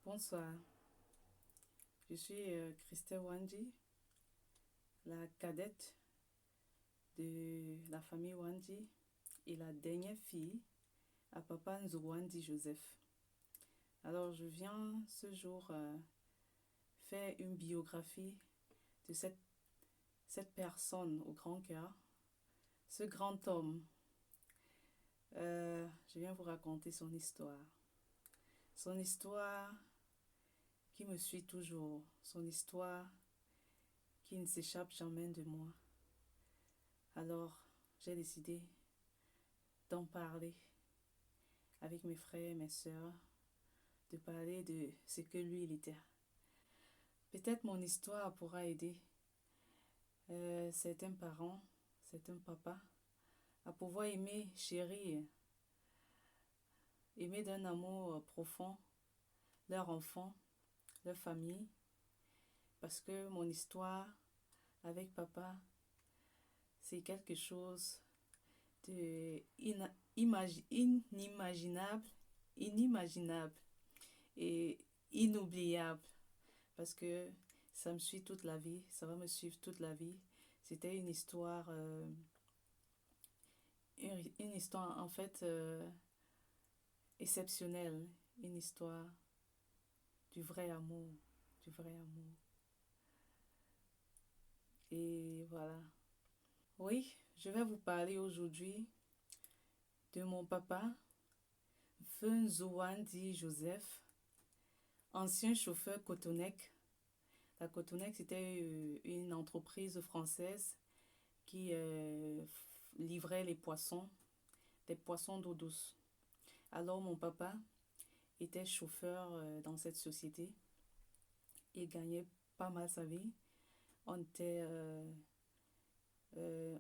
Bonsoir, je suis Christelle Wandi, la cadette de la famille Wandi et la dernière fille à papa Nzouwandi Joseph. Alors je viens ce jour faire une biographie de cette personne au grand cœur, ce grand homme. Je viens vous raconter son histoire. Son histoire qui me suit toujours, son histoire qui ne s'échappe jamais de moi. Alors, j'ai décidé d'en parler avec mes frères et mes sœurs, de parler de ce que lui, il était. Peut-être mon histoire pourra aider certains parents, certains papas à pouvoir aimer, chérir, aimer d'un amour profond leur enfant, leur famille, parce que mon histoire avec papa, c'est quelque chose de inimaginable, inimaginable et inoubliable parce que ça me suit toute la vie, ça va me suivre toute la vie. C'était une histoire en fait exceptionnelle, une histoire du vrai amour, du vrai amour. Et voilà. Oui, je vais vous parler aujourd'hui de mon papa, Nzouwandi Joseph, ancien chauffeur Cotonec. La Cotonec, c'était une entreprise française qui livrait les poissons, des poissons d'eau douce. Alors mon papa était chauffeur dans cette société. Il gagnait pas mal sa vie. On était, euh,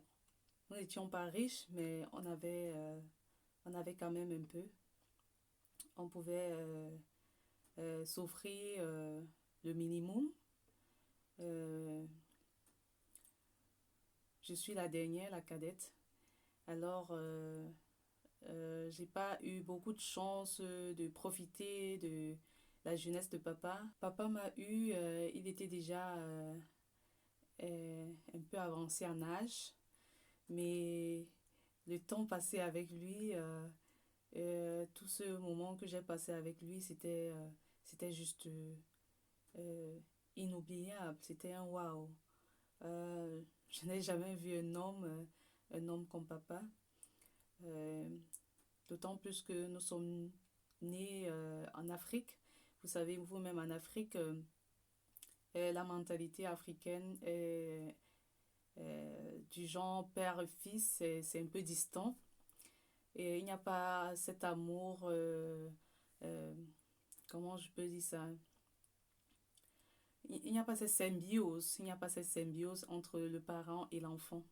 nous n'étions pas riches, mais on avait quand même un peu. On pouvait s'offrir le minimum. Euh, je suis la dernière, la cadette. Alors, j'ai pas eu beaucoup de chance de profiter de la jeunesse de papa. Papa m'a eu, il était déjà un peu avancé en âge, mais le temps passé avec lui, tout ce moment que j'ai passé avec lui, c'était juste euh, inoubliable. C'était un waouh. Je n'ai jamais vu un homme comme papa. Euh, D'autant plus que nous sommes nés en Afrique. Vous savez, vous-même en Afrique, la mentalité africaine est du genre père-fils, c'est un peu distant. Et il n'y a pas cet amour, euh, comment je peux dire ça? Il n'y a pas cette symbiose, il n'y a pas cette symbiose entre le parent et l'enfant.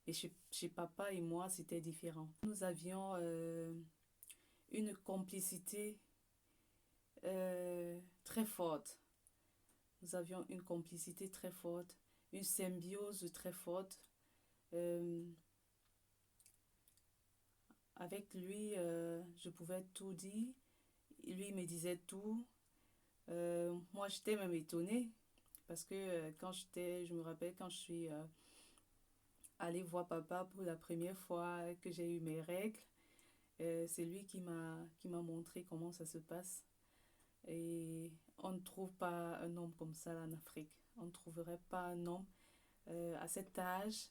Et chez papa et moi, c'était différent. Nous avions une complicité très forte. Nous avions une complicité très forte, une symbiose très forte. Euh, Avec lui, je pouvais tout dire. Lui me disait tout. Moi, j'étais même étonnée parce que je me rappelle quand je suis allée voir papa pour la première fois que j'ai eu mes règles, c'est lui qui m'a montré comment ça se passe. Et on ne trouve pas un homme comme ça en Afrique. On ne trouverait pas un homme à cet âge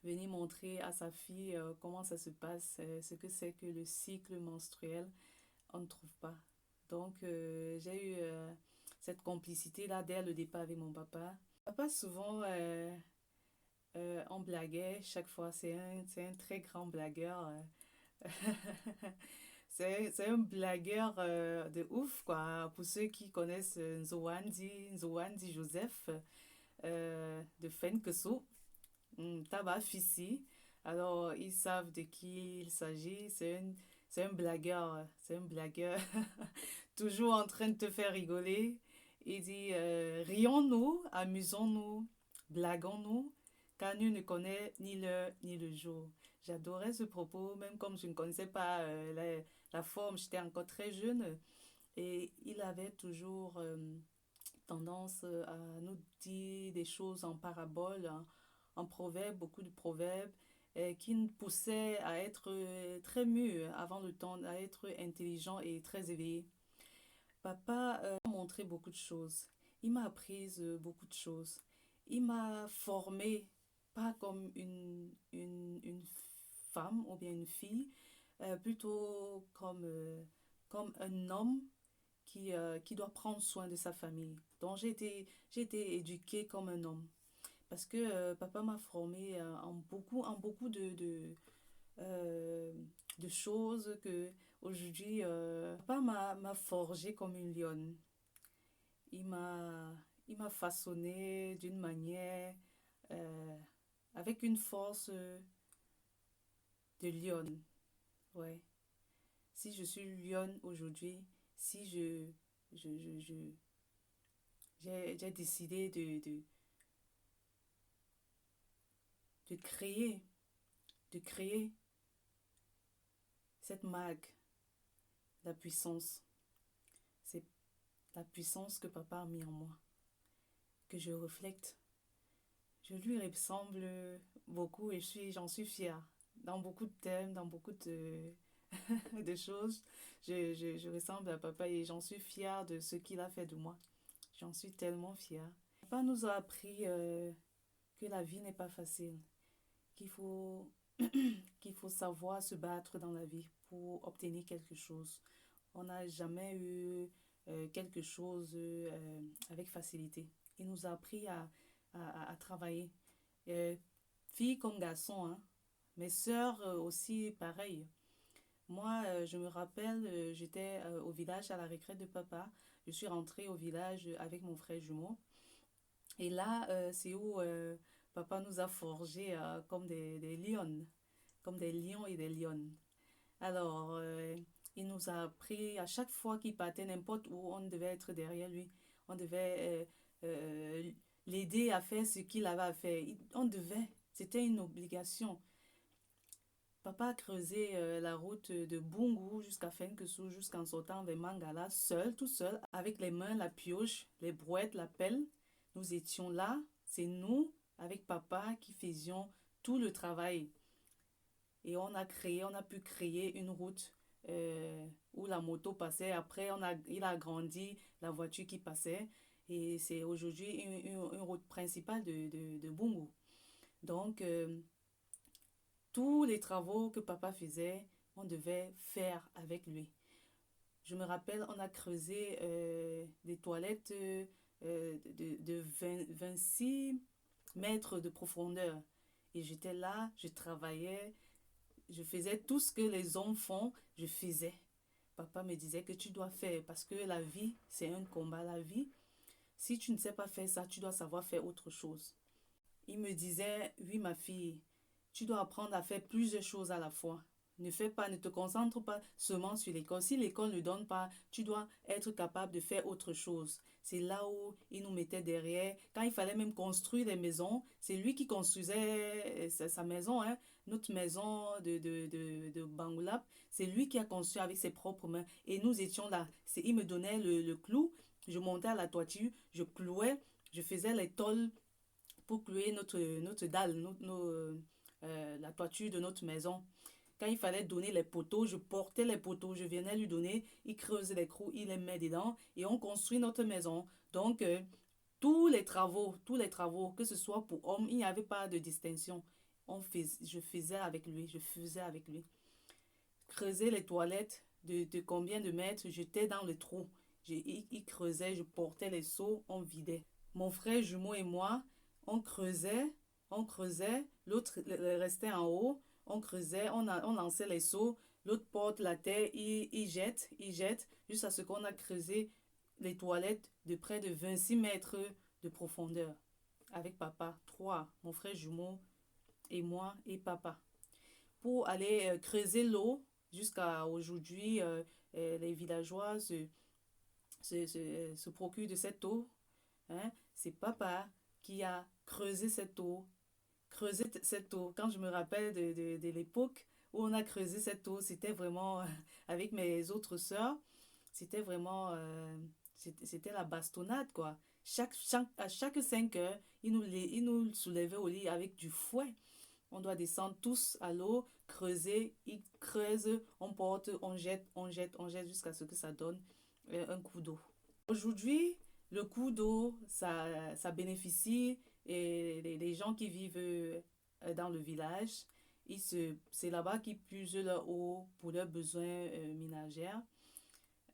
venir montrer à sa fille comment ça se passe, ce que c'est que le cycle menstruel. On ne trouve pas. Donc, j'ai eu cette complicité-là dès le départ avec mon papa. Papa, souvent, on blaguait chaque fois. C'est un très grand blagueur. C'est un blagueur de ouf, quoi. Pour ceux qui connaissent Nzouwandi Joseph de Fenkeso, Tabac Fissi. Alors, ils savent de qui il s'agit. C'est un blagueur. C'est un blagueur. Toujours en train de te faire rigoler. Il dit rions-nous, amusons-nous, blaguons-nous, car nul ne connaît ni l'heure ni le jour. J'adorais ce propos, même comme je ne connaissais pas la forme, j'étais encore très jeune. Et il avait toujours tendance à nous dire des choses en parabole, en proverbes, beaucoup de proverbes, qui nous poussaient à être très mûrs avant le temps, à être intelligents et très éveillés. Papa m'a montré beaucoup de choses. Il m'a appris beaucoup de choses. Il m'a formé, pas comme une femme ou bien une fille, plutôt comme un homme qui doit prendre soin de sa famille. Donc j'ai été éduquée comme un homme. Parce que papa m'a formée en beaucoup euh, de choses que aujourd'hui, papa m'a forgée comme une lionne. Il m'a, il m'a façonnée d'une manière, euh, avec une force de lionne. Ouais. Si je suis lionne aujourd'hui, si je, j'ai décidé de créer, de créer cette marque, la puissance. C'est la puissance que papa a mis en moi, que je reflète. Je lui ressemble beaucoup et j'en suis fière. Dans beaucoup de thèmes, dans beaucoup de choses, je ressemble à papa et j'en suis fière de ce qu'il a fait de moi. J'en suis tellement fière. Papa nous a appris que la vie n'est pas facile, qu'il faut, qu'il faut savoir se battre dans la vie pour obtenir quelque chose. On n'a jamais eu quelque chose avec facilité. Il nous a appris à travailler. Euh, Filles comme garçons, hein. Mes sœurs aussi, pareil. Moi, je me rappelle, j'étais au village à la retraite de papa. Je suis rentrée au village avec mon frère jumeau. Et là, c'est où papa nous a forgés comme des lions, comme des lions et des lionnes. Alors, il nous a appris à chaque fois qu'il partait n'importe où, on devait être derrière lui. On devait l'aider à faire ce qu'il avait à faire. On devait. C'était une obligation. Papa a creusé la route de Bungu jusqu'à Fenkesu, jusqu'en sortant vers Mangala, seul, tout seul, avec les mains, la pioche, les brouettes, la pelle. Nous étions là. C'est nous, avec papa, qui faisions tout le travail. Et on a pu créer une route où la moto passait. Après, il a agrandi la voiture qui passait. Et c'est aujourd'hui une route principale de Bungu. Donc, tous les travaux que papa faisait, on devait faire avec lui. Je me rappelle, on a creusé des toilettes de 26 mètres de profondeur. Et j'étais là, je travaillais, je faisais tout ce que les hommes font, je faisais. Papa me disait que tu dois faire parce que la vie, c'est un combat. La vie, si tu ne sais pas faire ça, tu dois savoir faire autre chose. Il me disait, oui ma fille, tu dois apprendre à faire plusieurs choses à la fois. Ne te concentre pas seulement sur l'école. Si l'école ne donne pas, tu dois être capable de faire autre chose. C'est là où il nous mettait derrière. Quand il fallait même construire des maisons, c'est lui qui construisait sa maison, hein. Notre maison de Bangoulap, c'est lui qui a construit avec ses propres mains. Et nous étions là. Il me donnait le clou, je montais à la toiture, je clouais, je faisais les tôles pour clouer notre dalle, la toiture de notre maison. Quand il fallait donner les poteaux, je portais les poteaux, je venais lui donner, il creuse les trous, il les met dedans et on construit notre maison. Donc, tous les travaux, que ce soit pour hommes, il n'y avait pas de distinction. Je faisais avec lui, je faisais avec lui. Creuser les toilettes de combien de mètres, j'étais dans le trou. Il creusait, je portais les seaux, on vidait. Mon frère jumeau et moi, on creusait, l'autre restait en haut, on creusait, on lançait les seaux, l'autre porte la terre, il jette, jusqu'à ce qu'on a creusé les toilettes de près de 26 mètres de profondeur. Avec papa, trois, mon frère jumeau et moi et papa. Pour aller creuser l'eau, jusqu'à aujourd'hui, les villageois se procurent de cette eau. Hein? C'est papa qui a creusé cette eau. Creusé cette eau. Quand je me rappelle de l'époque où on a creusé cette eau, c'était vraiment avec mes autres sœurs. c'était vraiment, c'était la bastonnade, quoi. À chaque 5 heures, il nous soulevait au lit avec du fouet. On doit descendre tous à l'eau, creuser, il creuse, on porte, on jette jusqu'à ce que ça donne un coup d'eau. Aujourd'hui, le coup d'eau, ça bénéficie et les gens qui vivent dans le village. C'est là-bas qu'ils puisent leur eau pour leurs besoins ménagers.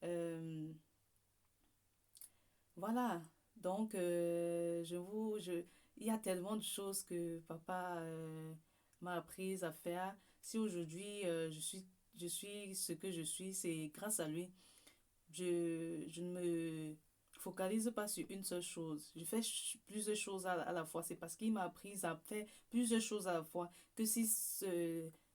Euh, voilà. Donc, il y a tellement de choses que papa m'a appris à faire. Si aujourd'hui je suis ce que je suis, c'est grâce à lui. Je ne me focalise pas sur une seule chose. Je fais plusieurs choses à la fois. C'est parce qu'il m'a appris à faire plusieurs choses à la fois. Que si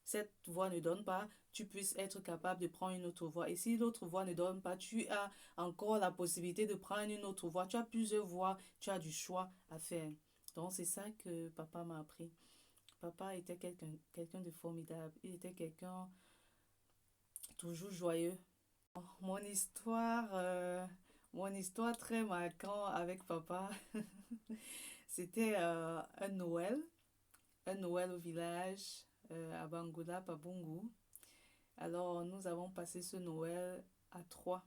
cette voie ne donne pas, tu puisses être capable de prendre une autre voie. Et si l'autre voie ne donne pas, tu as encore la possibilité de prendre une autre voie. Tu as plusieurs voies, tu as du choix à faire. Donc c'est ça que papa m'a appris. Papa était quelqu'un de formidable. Il était quelqu'un toujours joyeux. Mon histoire, mon histoire très marquante avec papa, c'était un Noël au village, à Bangoula, Pabungu. Alors, nous avons passé ce Noël à trois,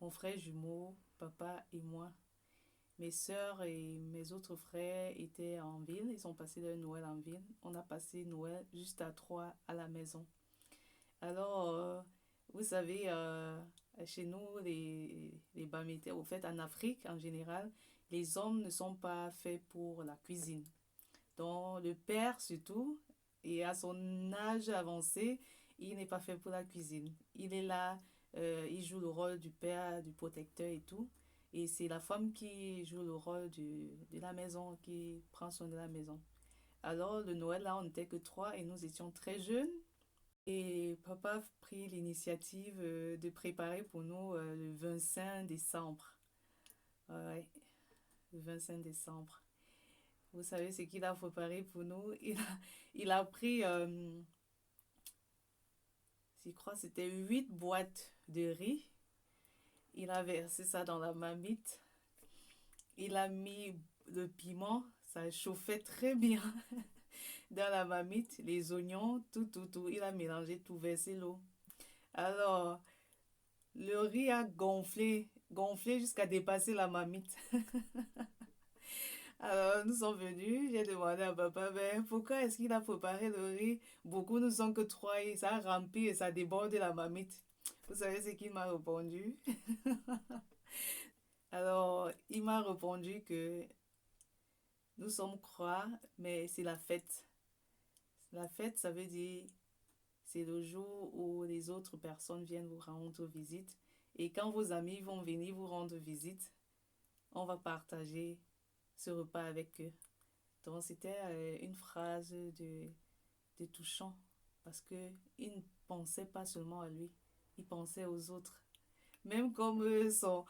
mon frère jumeau, papa et moi. Mes sœurs et mes autres frères étaient en ville, ils ont passé leur Noël en ville. On a passé Noël juste à trois à la maison. Alors, vous savez, chez nous, les Bamétais, au fait, en Afrique en général, les hommes ne sont pas faits pour la cuisine. Donc, le père surtout, et à son âge avancé, il n'est pas fait pour la cuisine. Il est là, il joue le rôle du père, du protecteur et tout. Et c'est la femme qui joue le rôle de la maison, qui prend soin de la maison. Alors, le Noël, là, on n'était que trois et nous étions très jeunes. Et papa a pris l'initiative de préparer pour nous le 25 décembre. Ouais, le 25 décembre. Vous savez ce qu'il a préparé pour nous? Il a pris, je crois, que c'était 8 boîtes de riz. Il a versé ça dans la marmite. Il a mis le piment. Ça chauffait très bien dans la marmite. Les oignons, tout. Il a mélangé tout, versé l'eau. Alors, le riz a gonflé jusqu'à dépasser la marmite. Alors, nous sommes venus, j'ai demandé à papa, ben, pourquoi est-ce qu'il a préparé le riz? Beaucoup ne sont que trois et ça a rempli et ça déborde la marmite. Vous savez ce qu'il m'a répondu? Alors, il m'a répondu que nous sommes croix, mais c'est la fête. La fête, ça veut dire, c'est le jour où les autres personnes viennent vous rendre visite. Et quand vos amis vont venir vous rendre visite, on va partager ce repas avec eux. Donc c'était une phrase de touchant parce que il ne pensait pas seulement à lui, il pensait aux autres. Même comme son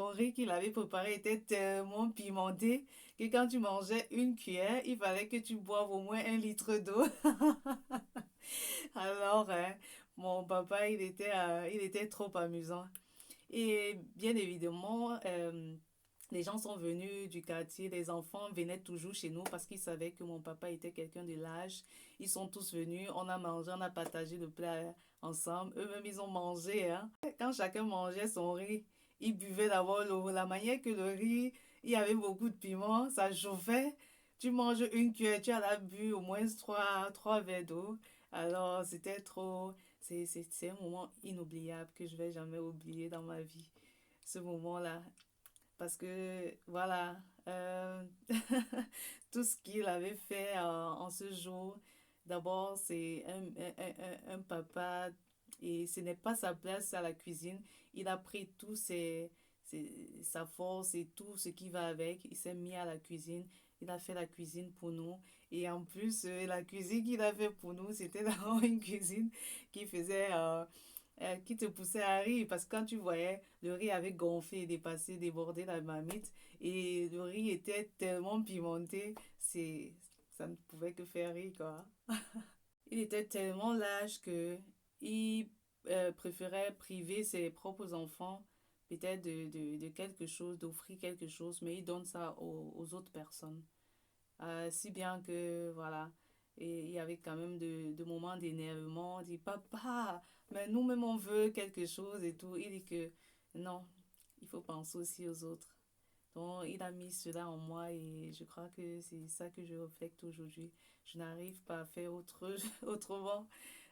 riz qu'il avait préparé était tellement pimenté que quand tu mangeais une cuillère, il fallait que tu boives au moins 1 litre d'eau. Alors, mon papa, il était trop amusant. Et bien évidemment, les gens sont venus du quartier, les enfants venaient toujours chez nous parce qu'ils savaient que mon papa était quelqu'un de l'âge. Ils sont tous venus, on a mangé, on a partagé le plat ensemble. Eux-mêmes, ils ont mangé. Hein. Quand chacun mangeait son riz, ils buvaient d'abord l'eau. La manière que le riz, il y avait beaucoup de piment, ça chauffait. Tu manges une cuillère, tu as bu au moins trois verres d'eau. Alors, c'était trop... C'est un moment inoubliable que je vais jamais oublier dans ma vie. Ce moment-là. Parce que, voilà, tout ce qu'il avait fait en ce jour, d'abord, c'est un papa et ce n'est pas sa place à la cuisine. Il a pris sa force et tout ce qui va avec. Il s'est mis à la cuisine. Il a fait la cuisine pour nous. Et en plus, la cuisine qu'il a fait pour nous, c'était d'abord une cuisine qui faisait qui te poussait à rire parce que quand tu voyais le riz avait gonflé, dépassé, débordé la marmite et le riz était tellement pimenté, ça ne pouvait que faire rire quoi. Il était tellement lâche que il préférait priver ses propres enfants peut-être de quelque chose, d'offrir quelque chose, mais il donne ça aux autres personnes. Si bien que, voilà, et il y avait quand même de moments d'énervement. On dit, papa, mais nous-mêmes on veut quelque chose et tout. Il dit que non, il faut penser aussi aux autres. Donc, il a mis cela en moi et je crois que c'est ça que je reflète aujourd'hui. Je n'arrive pas à faire autrement.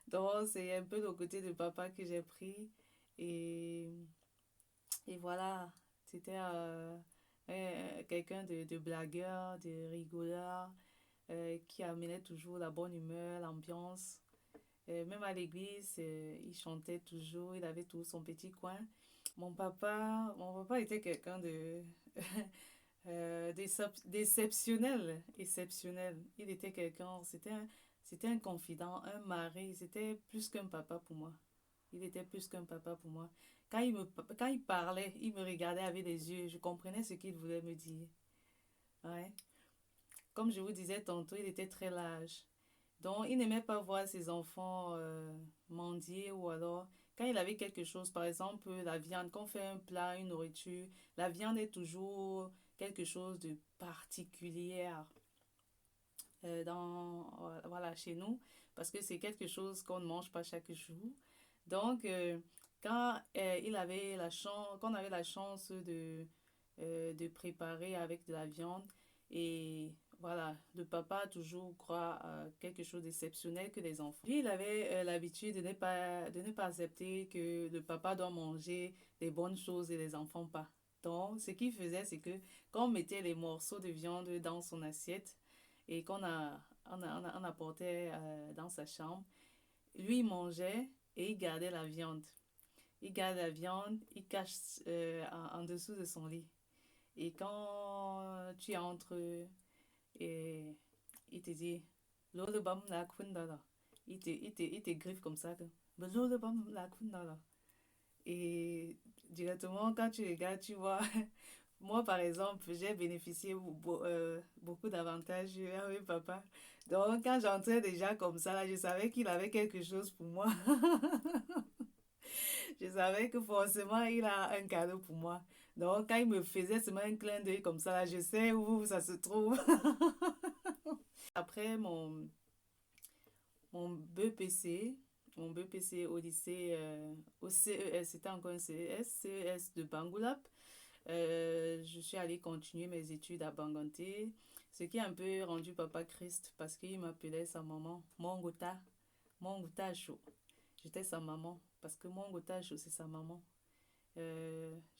Donc, c'est un peu le côté de papa que j'ai pris. Et, et voilà, c'était quelqu'un de blagueur, de rigoleur, qui amenait toujours la bonne humeur, l'ambiance. Même à l'église, il chantait toujours, il avait tout son petit coin. Mon papa était quelqu'un de d'exceptionnel, exceptionnel. Il était quelqu'un, c'était un confident, un mari, c'était plus qu'un papa pour moi. Il était plus qu'un papa pour moi. Quand il parlait, il me regardait avec les yeux, je comprenais ce qu'il voulait me dire. Ouais. Comme je vous disais tantôt, il était très lâche. Donc, il n'aimait pas voir ses enfants mendier ou alors, quand il avait quelque chose, par exemple, la viande, quand on fait un plat, une nourriture, la viande est toujours quelque chose de particulier voilà, chez nous, parce que c'est quelque chose qu'on ne mange pas chaque jour. Donc, quand il avait la chance, qu'on avait la chance de préparer avec de la viande, et voilà, le papa toujours croit à quelque chose d'exceptionnel que les enfants. Lui, il avait l'habitude de ne pas accepter que le papa doit manger des bonnes choses et les enfants pas. Donc, ce qu'il faisait, c'est que quand on mettait les morceaux de viande dans son assiette et on apportait dans sa chambre, lui, il mangeait et il gardait la viande. Il garde la viande, il cache en dessous de son lit. Et quand tu entres, et il te dit, Lolo bam la kundala. Il te griffe comme ça. Lolo bam la kundala. Et directement, quand tu regardes, tu vois, moi par exemple, j'ai bénéficié beaucoup d'avantages avec papa. Donc, quand j'entrais déjà comme ça, là, je savais qu'il avait quelque chose pour moi. Je savais que forcément, il a un cadeau pour moi. Donc, quand il me faisait seulement un clin d'œil comme ça, là, je sais où ça se trouve. Après mon BPC, mon BPC au lycée, au CES, c'était encore un CES de Bangoulap. Je suis allée continuer mes études à Banganté, ce qui a un peu rendu papa Christ parce qu'il m'appelait sa maman, Mongota chaud. J'étais sa maman parce que Mongota chaud, c'est sa maman.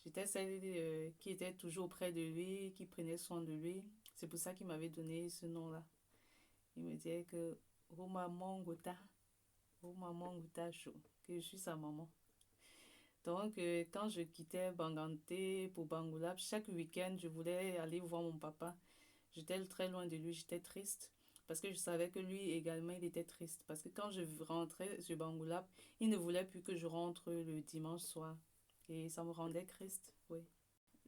J'étais celle qui était toujours près de lui, qui prenait soin de lui. C'est pour ça qu'il m'avait donné ce nom-là. Il me disait que Roma Mongota, Roma Mongota chaud, que je suis sa maman. Donc, quand je quittais Banganté pour Bangoulap, chaque week-end, je voulais aller voir mon papa. J'étais très loin de lui, j'étais triste. Parce que je savais que lui également, il était triste. Parce que quand je rentrais sur Bangoulap, il ne voulait plus que je rentre le dimanche soir. Et ça me rendait triste, oui.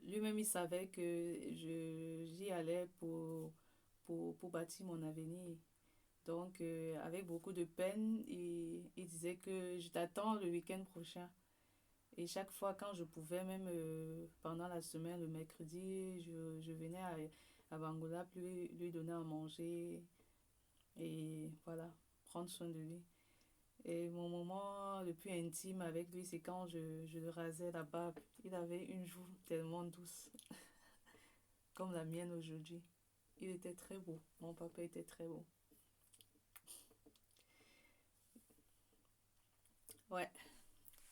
Lui-même, il savait que j'y allais pour bâtir mon avenir. Donc, avec beaucoup de peine, il disait que je t'attends le week-end prochain. Et chaque fois, quand je pouvais, même pendant la semaine, le mercredi, je venais à Bangola, lui donner à manger et voilà, prendre soin de lui. Et mon moment le plus intime avec lui, c'est quand je le rasais la barbe. Il avait une joue tellement douce, comme la mienne aujourd'hui. Il était très beau. Mon papa était très beau. Ouais,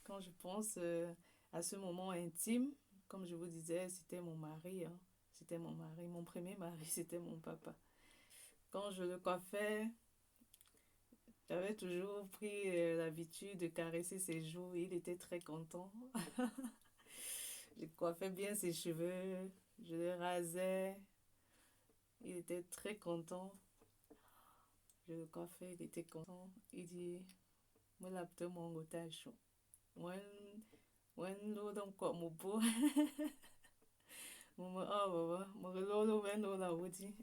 quand je pense à ce moment intime, comme je vous disais, c'était mon mari, hein. C'était mon mari. Mon premier mari, c'était mon papa. Quand je le coiffais, j'avais toujours pris l'habitude de caresser ses joues. Il était très content. Je coiffais bien ses cheveux. Je le rasais. Il était très content. Je le coiffais, il était content. Il dit, moi, la petite mon gotage. When l'eau dans quoi, mon beau. Ah, baba, mon lolo, ben, là, dit.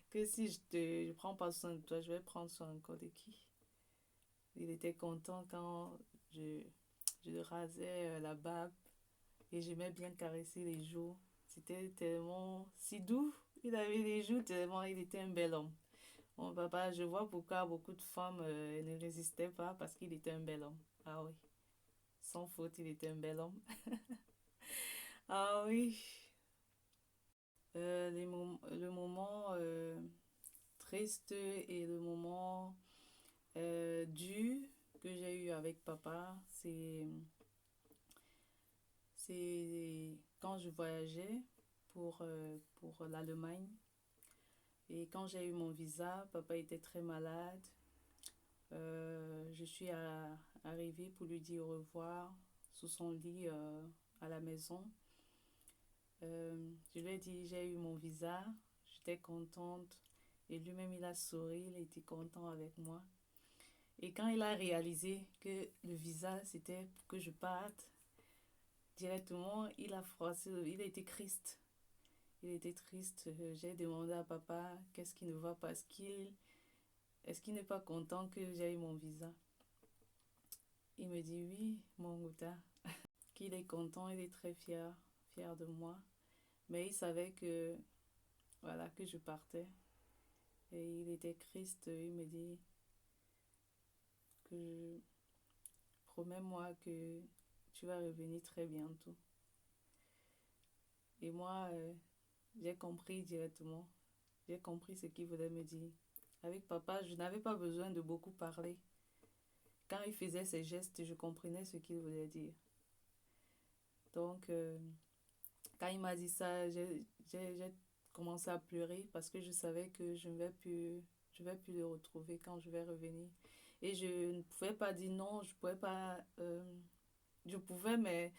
Que si je prends pas soin de toi, je vais prendre soin encore de qui? Il était content quand Je, je rasais la barbe et j'aimais bien caresser les joues. C'était tellement si doux. Il avait les joues tellement il était un bel homme. Mon papa, je vois pourquoi beaucoup de femmes ne résistaient pas parce qu'il était un bel homme. Ah oui, sans faute, il était un bel homme. Ah oui, le moment triste et le moment dur que j'ai eu avec papa, c'est quand je voyageais pour l'Allemagne. Et quand j'ai eu mon visa, papa était très malade. Je suis arrivée pour lui dire au revoir sous son lit à la maison. Je lui ai dit, j'ai eu mon visa, j'étais contente. Et lui-même, il a souri, il était content avec moi. Et quand il a réalisé que le visa, c'était pour que je parte, directement, il a froissé, il était triste. Il était triste. J'ai demandé à papa qu'est-ce qui ne va pas. Est-ce qu'il n'est pas content que j'ai eu mon visa? Il me dit oui, mon Gouta, qu'il est content, il est très fier, fier de moi. Mais il savait que, voilà, que je partais. Et il était triste. Il me dit que promets-moi que tu vas revenir très bientôt. Et moi, j'ai compris directement. J'ai compris ce qu'il voulait me dire. Avec papa, je n'avais pas besoin de beaucoup parler. Quand il faisait ses gestes, je comprenais ce qu'il voulait dire. Donc, quand il m'a dit ça, j'ai commencé à pleurer parce que je savais que je vais plus le retrouver quand je vais revenir. Et je ne pouvais pas dire non, je pouvais pas, je pouvais, mais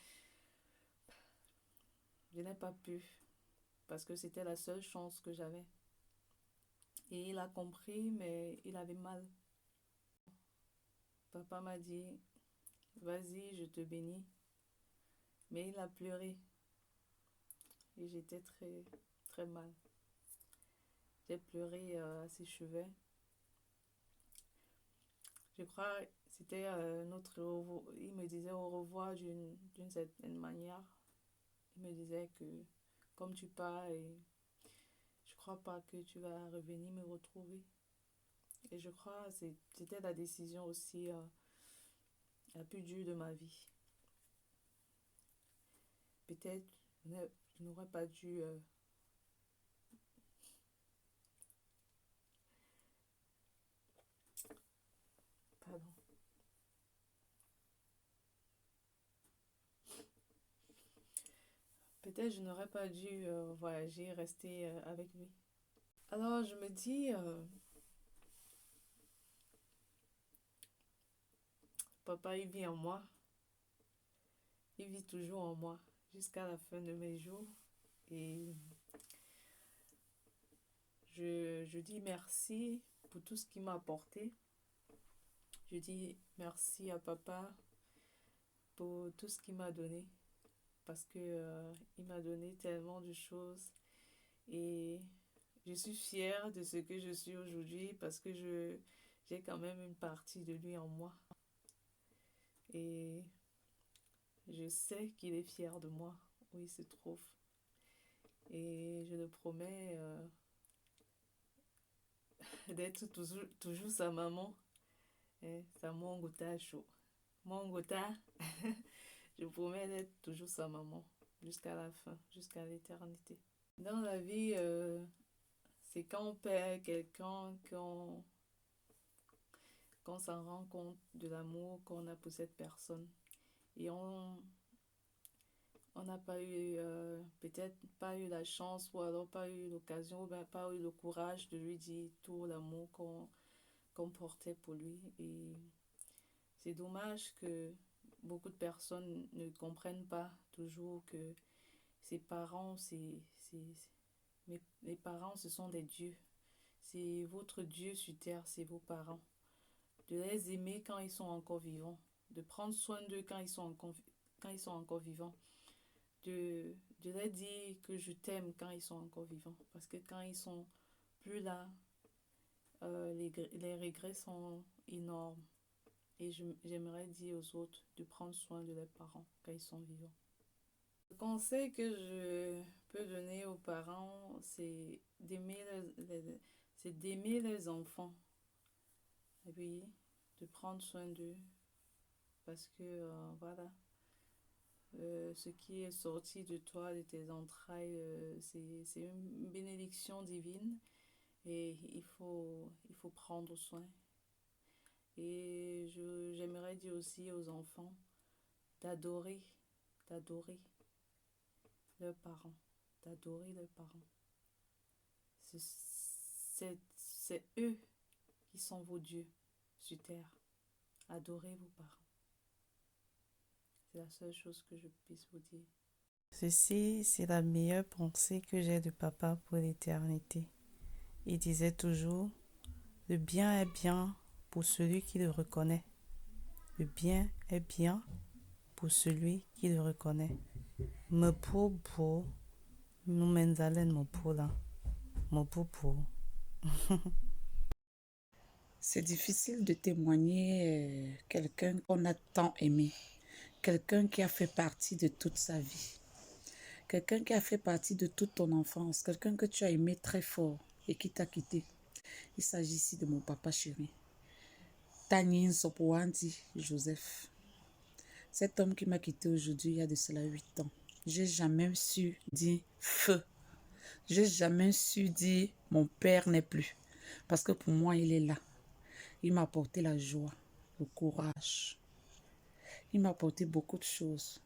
je n'ai pas pu parce que c'était la seule chance que j'avais. Et il a compris, mais il avait mal. Papa m'a dit, vas-y, je te bénis. Mais il a pleuré et j'étais très, très mal. J'ai pleuré à ses cheveux. Je crois que c'était il me disait au revoir d'une certaine manière. Il me disait que comme tu pars, et je crois pas que tu vas revenir me retrouver. Et je crois que c'était la décision aussi la plus dure de ma vie. Peut-être je n'aurais pas dû. Pardon. Peut-être je n'aurais pas dû voyager, rester avec lui. Alors je me dis, papa, il vit en moi. Il vit toujours en moi jusqu'à la fin de mes jours. Et je dis merci pour tout ce qu'il m'a apporté. Je dis merci à papa pour tout ce qu'il m'a donné. Parce que il m'a donné tellement de choses. Et je suis fière de ce que je suis aujourd'hui parce que j'ai quand même une partie de lui en moi. Et je sais qu'il est fier de moi où il se trouve. Et je le promets d'être toujours sa maman. Sa Mongota chaud. Mongota, je promets d'être toujours sa maman jusqu'à la fin, jusqu'à l'éternité. Dans la vie, c'est quand on perd quelqu'un qu'on s'en rend compte de l'amour qu'on a pour cette personne. Et on n'a pas eu, peut-être pas eu la chance ou alors pas eu l'occasion, ou bien pas eu le courage de lui dire tout l'amour qu'on portait pour lui. Et c'est dommage que beaucoup de personnes ne comprennent pas toujours que ses parents, mes parents, ce sont des dieux. C'est votre Dieu sur terre, c'est vos parents. De les aimer quand ils sont encore vivants. De prendre soin d'eux quand ils sont encore vivants. De leur dire que je t'aime quand ils sont encore vivants. Parce que quand ils sont plus là, les regrets sont énormes. Et j'aimerais dire aux autres de prendre soin de leurs parents quand ils sont vivants. Le conseil que je peux donner aux parents, c'est d'aimer les enfants. Et puis, de prendre soin d'eux. Parce que, voilà, ce qui est sorti de toi, de tes entrailles, c'est une bénédiction divine. Et il faut prendre soin. Et j'aimerais dire aussi aux enfants d'adorer, d'adorer leurs parents, d'adorer leurs parents. C'est eux qui sont vos dieux sur terre. Adorez vos parents. C'est la seule chose que je puisse vous dire. Ceci, c'est la meilleure pensée que j'ai de papa pour l'éternité. Il disait toujours, le bien est bien pour celui qui le reconnaît. Le bien est bien pour celui qui le reconnaît. Me pour, nous menzalen me pour là. Me pour. C'est difficile de témoigner quelqu'un qu'on a tant aimé, quelqu'un qui a fait partie de toute sa vie, quelqu'un qui a fait partie de toute ton enfance, quelqu'un que tu as aimé très fort et qui t'a quitté. Il s'agit ici de mon papa chéri, Tanyin Sopouandi Joseph. Cet homme qui m'a quitté aujourd'hui il y a de cela 8 ans. J'ai jamais su dire feu. J'ai jamais su dire mon père n'est plus. Parce que pour moi, il est là. Il m'a apporté la joie, le courage. Il m'a apporté beaucoup de choses.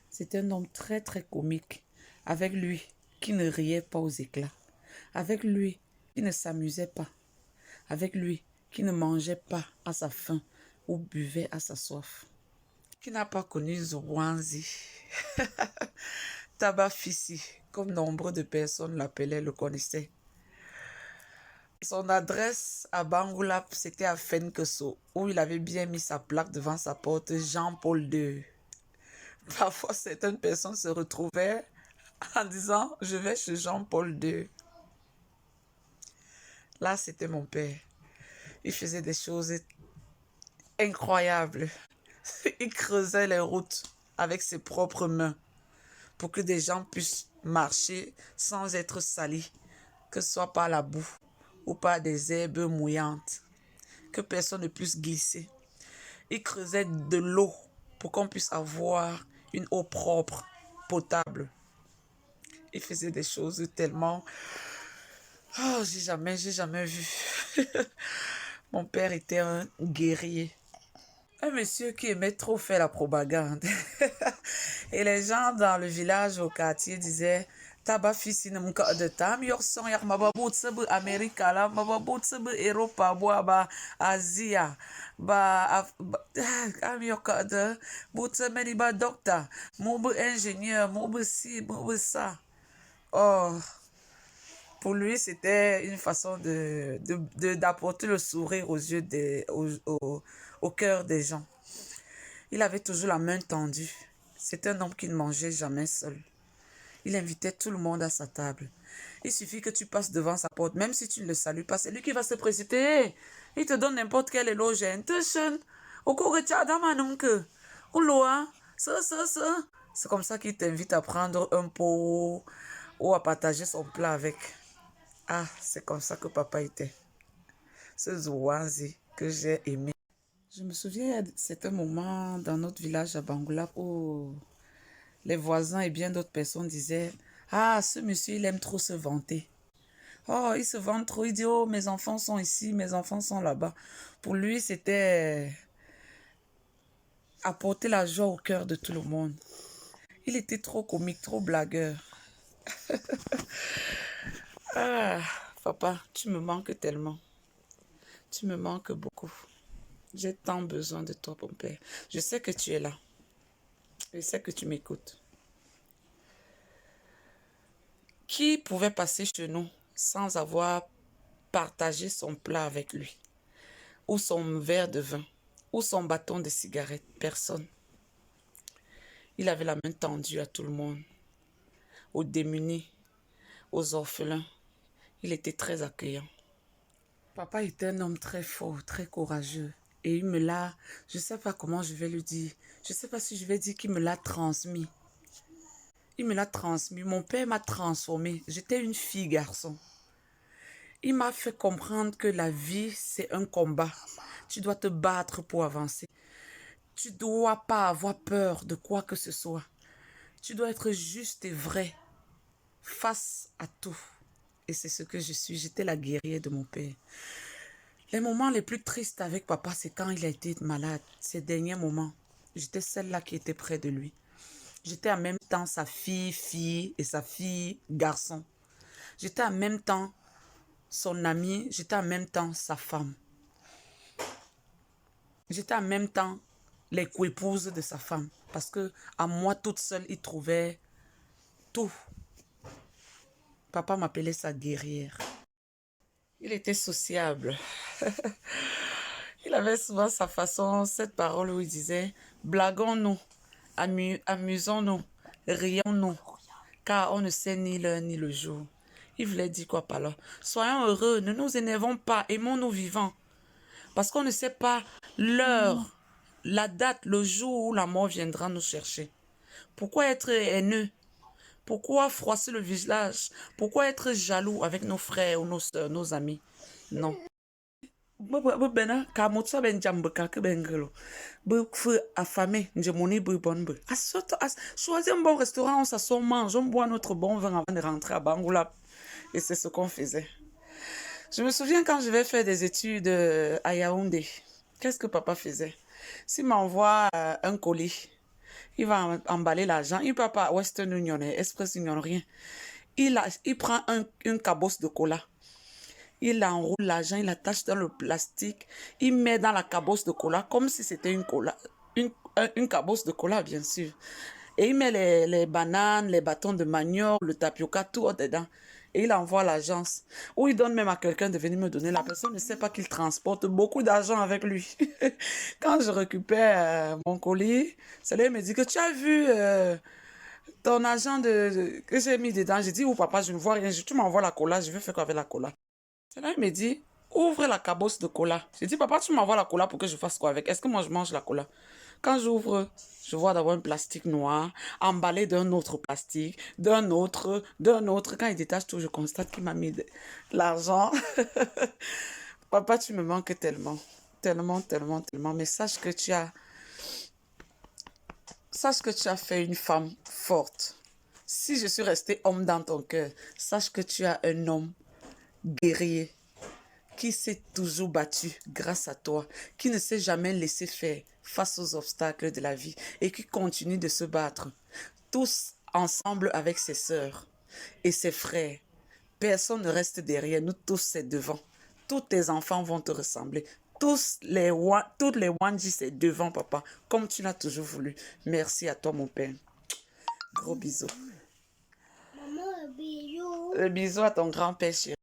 C'était un homme très très comique. Avec lui, qui ne riait pas aux éclats. Avec lui, qui ne s'amusait pas. Avec lui, qui ne mangeait pas à sa faim ou buvait à sa soif. Qui n'a pas connu Zouanzi, Tabafissi, comme nombre de personnes l'appelaient, le connaissaient. Son adresse à Bangoulap, c'était à Fenkeso, où il avait bien mis sa plaque devant sa porte Jean-Paul II. Parfois, certaines personnes se retrouvaient en disant « Je vais chez Jean-Paul II ». Là, c'était mon père. Il faisait des choses incroyables. Il creusait les routes avec ses propres mains pour que des gens puissent marcher sans être salis, que ce soit par la boue ou par des herbes mouillantes, que personne ne puisse glisser. Il creusait de l'eau pour qu'on puisse avoir une eau propre, potable. Il faisait des choses tellement... Oh, j'ai jamais vu. Mon père était un guerrier. Un monsieur qui aimait trop faire la propagande. Et les gens dans le village, au quartier, disaient Taba fils ne mka de tam yor son yak mababut sebe Amerika la mababut sebe Europa ba Asia ba am yor ka de but meni ba docteur moube ingénieur moube ci moube ça. Oh, pour lui c'était une façon d'apporter le sourire aux yeux au cœur des gens. Il avait toujours la main tendue. C'est un homme qui ne mangeait jamais seul. Il invitait tout le monde à sa table. Il suffit que tu passes devant sa porte, même si tu ne le salues pas, c'est lui qui va se précipiter. Il te donne n'importe quel éloge. C'est comme ça qu'il t'invite à prendre un pot ou à partager son plat avec. Ah, c'est comme ça que papa était. Ce Zouanzi que j'ai aimé. Je me souviens à certains moments dans notre village à Bangoulap où les voisins et bien d'autres personnes disaient « Ah, ce monsieur, il aime trop se vanter. Oh, il se vante trop. Il dit « Oh, mes enfants sont ici, mes enfants sont là-bas. » Pour lui, c'était apporter la joie au cœur de tout le monde. Il était trop comique, trop blagueur. Ah, papa, tu me manques tellement. Tu me manques beaucoup. J'ai tant besoin de toi, mon père. Je sais que tu es là. Je sais que tu m'écoutes. Qui pouvait passer chez nous sans avoir partagé son plat avec lui, ou son verre de vin, ou son bâton de cigarette? Personne. Il avait la main tendue à tout le monde, aux démunis, aux orphelins. Il était très accueillant. Papa était un homme très fort, très courageux. Et il me l'a, je ne sais pas comment je vais le dire. Je ne sais pas si je vais dire qu'il me l'a transmis. Il me l'a transmis. Mon père m'a transformée. J'étais une fille garçon. Il m'a fait comprendre que la vie, c'est un combat. Tu dois te battre pour avancer. Tu ne dois pas avoir peur de quoi que ce soit. Tu dois être juste et vrai face à tout. Et c'est ce que je suis. J'étais la guerrière de mon père. Les moments les plus tristes avec papa, c'est quand il a été malade. Ces derniers moments, j'étais celle-là qui était près de lui. J'étais en même temps sa fille et sa fille garçon. J'étais en même temps son ami, j'étais en même temps sa femme. J'étais en même temps les coépouses de sa femme. Parce que à moi toute seule, il trouvait tout. Papa m'appelait sa guerrière. Il était sociable. Il avait souvent sa façon, cette parole où il disait « Blaguons-nous, amusons-nous, rions-nous, car on ne sait ni l'heure ni le jour. » Il voulait dire quoi par là? Soyons heureux, ne nous énervons pas, aimons-nous vivants. Parce qu'on ne sait pas l'heure, la date, le jour où la mort viendra nous chercher. Pourquoi être haineux? Pourquoi froisser le visage? Pourquoi être jaloux avec nos frères ou nos soeurs, nos amis? Non. Choisir un bon restaurant, on s'assoit, on mange, on boit notre bon vin avant de rentrer à Bangoula. Et c'est ce qu'on faisait. Je me souviens quand je vais faire des études à Yaoundé. Qu'est-ce que papa faisait? S'il m'envoie un colis, il va emballer l'argent. Il ne part pas Western Union, Express Union, rien. Il prend une cabosse de cola. Il enroule l'argent, il l'attache dans le plastique. Il met dans la cabosse de cola comme si c'était une cola. Une cabosse de cola, bien sûr. Et il met les bananes, les bâtons de manioc, le tapioca, tout dedans. Et il envoie l'agence. Ou il donne même à quelqu'un de venir me donner. La personne ne sait pas qu'il transporte beaucoup d'argent avec lui. Quand je récupère mon colis, celui me dit que tu as vu ton argent que j'ai mis dedans. J'ai dit, oh papa, je ne vois rien. Tu m'envoies la cola, je vais faire quoi avec la cola? Celui il me dit, ouvre la cabosse de cola. J'ai dit, papa, tu m'envoies la cola pour que je fasse quoi avec? Est-ce que moi je mange la cola? Quand j'ouvre, je vois d'abord un plastique noir, emballé d'un autre plastique, d'un autre. Quand il détache tout, je constate qu'il m'a mis l'argent. Papa, tu me manques tellement. Tellement, tellement, tellement. Mais sache que tu as fait une femme forte. Si je suis restée homme dans ton cœur, sache que tu as un homme guerrier qui s'est toujours battu grâce à toi, qui ne s'est jamais laissé faire face aux obstacles de la vie et qui continue de se battre. Tous ensemble avec ses sœurs et ses frères. Personne ne reste derrière, nous tous c'est devant. Tous tes enfants vont te ressembler. Toutes les Wanji c'est devant papa, comme tu l'as toujours voulu. Merci à toi mon père. Gros bisous. Maman, un bisou. Le bisou à ton grand-père chéri.